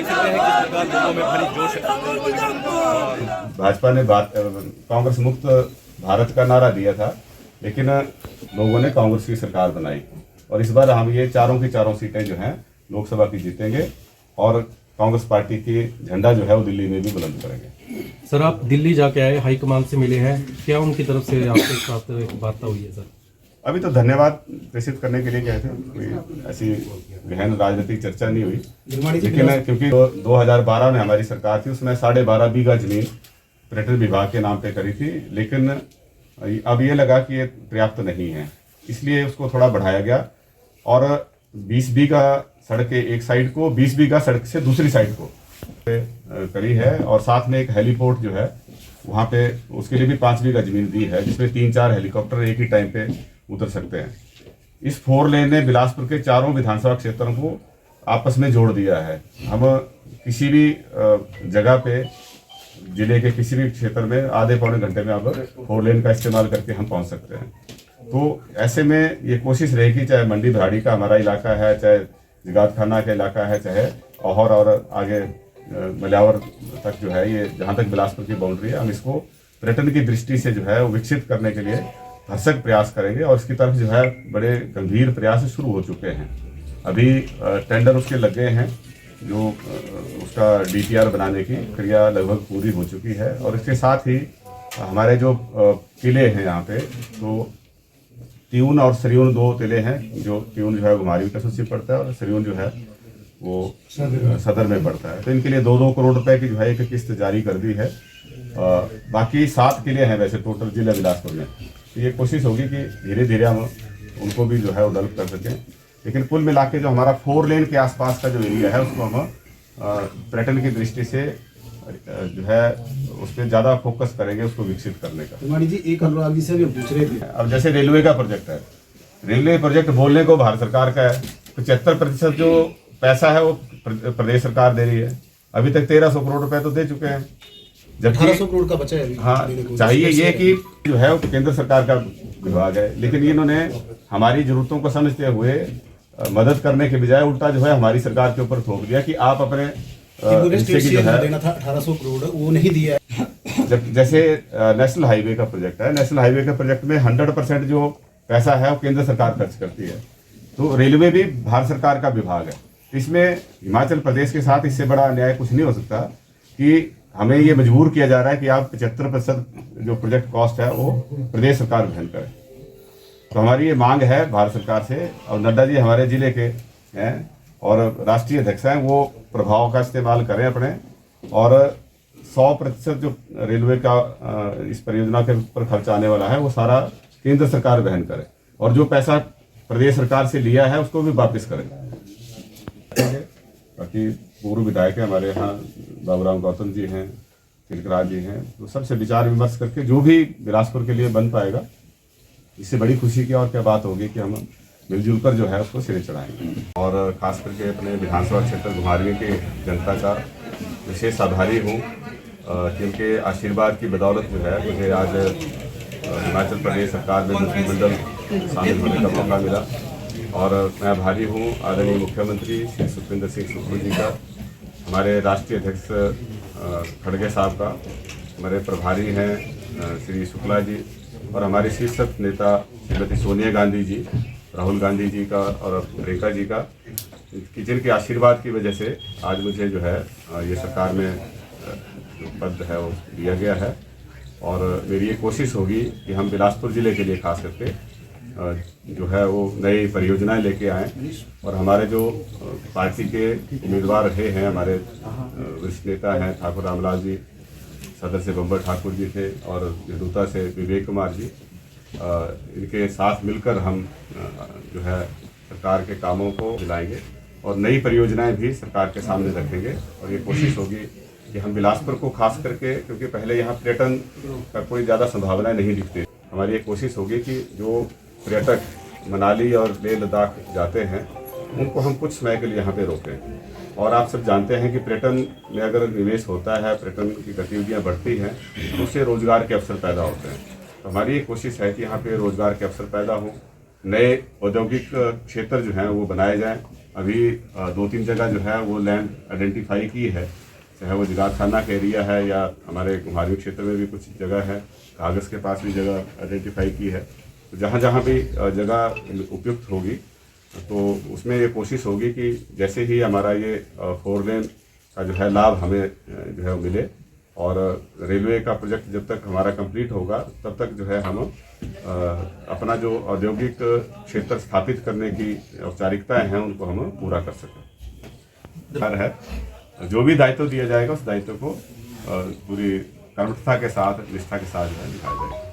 सकते हैं किस प्रकार लोगों में भारी जोश है। भाजपा ने कांग्रेस मुक्त भारत का नारा दिया था, लेकिन लोगों ने कांग्रेस की सरकार बनाई और इस बार हम ये चारों की चारों सीटें जो हैं लोकसभा की जीतेंगे और कांग्रेस पार्टी की झंडा जो है वो दिल्ली में भी बुलंद करेंगे। सर, आप दिल्ली जाके आए, हाईकमान से मिले हैं, क्या उनकी तरफ से आपके साथ वार्ता हुई है सर? अभी तो धन्यवाद प्रेषित करने के लिए गए थे, कोई ऐसी गहन राजनीतिक चर्चा नहीं हुई, लेकिन क्योंकि 2012 में हमारी सरकार थी उसमें 12.5 बीघा जमीन पर्यटन विभाग के नाम पे करी थी, लेकिन अब ये लगा कि ये पर्याप्त नहीं है, इसलिए उसको थोड़ा बढ़ाया गया और 20 बीघा सड़क के एक साइड को 20 बीघा सड़क से दूसरी साइड को करी है और साथ में एक हेलीपोर्ट जो है वहाँ पे उसके लिए भी 5 बीघा जमीन दी है, जिसमें 3-4 हेलीकॉप्टर एक ही टाइम पे उतर सकते हैं। इस 4 लेन ने बिलासपुर के चारों विधानसभा क्षेत्रों को आपस में जोड़ दिया है। हम किसी भी जगह पे जिले के किसी भी क्षेत्र में आधे पौने घंटे में अब 4 लेन का इस्तेमाल करके हम पहुंच सकते हैं। तो ऐसे में ये कोशिश रहेगी, चाहे मंडी भराड़ी का हमारा इलाका है, चाहे जिगात खाना का इलाका है, चाहे औहर और आगे मल्यावर तक जो है, ये जहाँ तक बिलासपुर की बाउंड्री है, हम इसको पर्यटन की दृष्टि से जो है वो विकसित करने के लिए भरसक प्रयास करेंगे और इसकी तरफ जो है बड़े गंभीर प्रयास शुरू हो चुके हैं। अभी टेंडर उसके लगे हैं, जो उसका DPR बनाने की क्रिया लगभग पूरी हो चुकी है और इसके साथ ही हमारे जो किले हैं यहाँ पे, तो त्यून और सरियून 2 किले हैं, जो त्यून जो है घुमारी कसुसी पड़ता है और सरियून जो है वो सदर में पड़ता है। तो इनके लिए 2-2 करोड़ रुपए की जो है एक किस्त जारी कर दी है। बाकी 7 किले हैं वैसे टोटल जिला बिलासपुर में, तो ये कोशिश होगी कि धीरे धीरे हम उनको भी जो है वो डेवलप कर सकें, लेकिन कुल मिला के जो हमारा 4 लेन के आसपास का जो एरिया है उसको हम पर्यटन की दृष्टि से जो है उस पर ज़्यादा फोकस करेंगे, उसको विकसित करने का। तिवारी जी, एक अनुराग जी से भी पूछ रहे थे, अब जैसे रेलवे का प्रोजेक्ट है, रेलवे प्रोजेक्ट बोलने को भारत सरकार का है, 75% जो पैसा है वो प्रदेश सरकार दे रही है। अभी तक 1300 करोड़ रुपए तो दे चुके हैं, जबकि 1800 करोड़ का बचा है अभी। हाँ, चाहिए ये कि जो है वो केंद्र सरकार का विभाग है, लेकिन इन्होंने हमारी जरूरतों को समझते हुए मदद करने के बजाय उल्टा जो है हमारी सरकार के ऊपर थोप दिया कि आप अपने हिस्से की जो है देना था 1800 करोड़, वो नहीं दिया है। जैसे नेशनल हाईवे का प्रोजेक्ट है, नेशनल हाईवे के प्रोजेक्ट में 100% जो पैसा है वो केंद्र सरकार खर्च करती है, तो रेलवे भी भारत सरकार का विभाग है। इसमें हिमाचल प्रदेश के साथ इससे बड़ा अन्याय कुछ नहीं हो सकता कि हमें ये मजबूर किया जा रहा है कि आप 75% जो प्रोजेक्ट कॉस्ट है वो प्रदेश सरकार वहन करे। तो हमारी ये मांग है भारत सरकार से, और नड्डा जी हमारे जिले के हैं और राष्ट्रीय अध्यक्ष हैं, वो प्रभाव का इस्तेमाल करें अपने और 100% जो रेलवे का इस परियोजना के ऊपर खर्च आने वाला है वो सारा केंद्र सरकार वहन करे और जो पैसा प्रदेश सरकार से लिया है उसको भी वापस करें। बाकी पूर्व विधायक हमारे यहाँ बाबूराम गौतम जी हैं, तिलकराज जी हैं, तो सबसे विचार विमर्श करके जो भी बिलासपुर के लिए बन पाएगा, इससे बड़ी खुशी की और क्या बात होगी कि हम मिलजुल कर जो है उसको सिरे चढ़ाएंगे। और खास करके अपने विधानसभा क्षेत्र घुमारवीं की जनता का विशेष आभारी हूँ, क्योंकि आशीर्वाद की बदौलत जो है मुझे आज हिमाचल प्रदेश सरकार में मंत्रिमंडल शामिल होने का मौका मिला और मैं आभारी हूँ आदरणीय मुख्यमंत्री श्री सुखविंदर सिंह सुक्खू जी का, हमारे राष्ट्रीय अध्यक्ष खड़गे साहब का, हमारे प्रभारी हैं श्री शुक्ला जी और हमारे शीर्षक नेता श्रीमती सोनिया गांधी जी, राहुल गांधी जी का और प्रियंका जी का, जिनके आशीर्वाद की वजह से आज मुझे जो है ये सरकार में जो पद है वो दिया गया है। और मेरी ये कोशिश होगी कि हम बिलासपुर ज़िले के लिए खास करके जो है वो नई परियोजनाएं लेके आएँ और हमारे जो पार्टी के उम्मीदवार रहे हैं, हमारे वरिष्ठ नेता हैं ठाकुर रामलाल जी, सदर से बम्बर ठाकुर जी थे और झंडूता से विवेक कुमार जी, इनके साथ मिलकर हम जो है सरकार के कामों को दिलाएंगे और नई परियोजनाएं भी सरकार के सामने रखेंगे। और ये कोशिश होगी कि हम बिलासपुर को खास करके, क्योंकि पहले यहाँ पर्यटन का कोई ज़्यादा संभावनाएं नहीं दिखती, हमारी ये कोशिश होगी कि जो पर्यटक मनाली और लेह लद्दाख जाते हैं उनको हम कुछ समय के लिए यहाँ पे रोकें। और आप सब जानते हैं कि पर्यटन में अगर निवेश होता है, पर्यटन की गतिविधियाँ बढ़ती हैं तो उससे रोजगार के अवसर पैदा होते हैं। तो हमारी ये कोशिश है कि यहाँ पे रोजगार के अवसर पैदा हों, नए औद्योगिक क्षेत्र जो हैं वो बनाए जाएं। अभी 2-3 जगह जो है वो लैंड आइडेंटिफाई की है, चाहे वो जगाखाना का एरिया है या हमारे कुम्हारवी क्षेत्र में भी कुछ जगह है, कागज़ के पास भी जगह आइडेंटिफाई की है। तो जहाँ जहाँ भी जगह उपयुक्त होगी तो उसमें ये कोशिश होगी कि जैसे ही हमारा ये 4 लेन का जो है लाभ हमें जो है मिले, और रेलवे का प्रोजेक्ट जब तक हमारा कंप्लीट होगा तब तक जो है हम अपना जो औद्योगिक क्षेत्र स्थापित करने की औपचारिकताएं हैं उनको हम पूरा कर सकें। डर है, जो भी दायित्व दिया जाएगा उस दायित्व को पूरी कर्मठता के साथ, निष्ठा के साथ जो है निभाया जाएगा।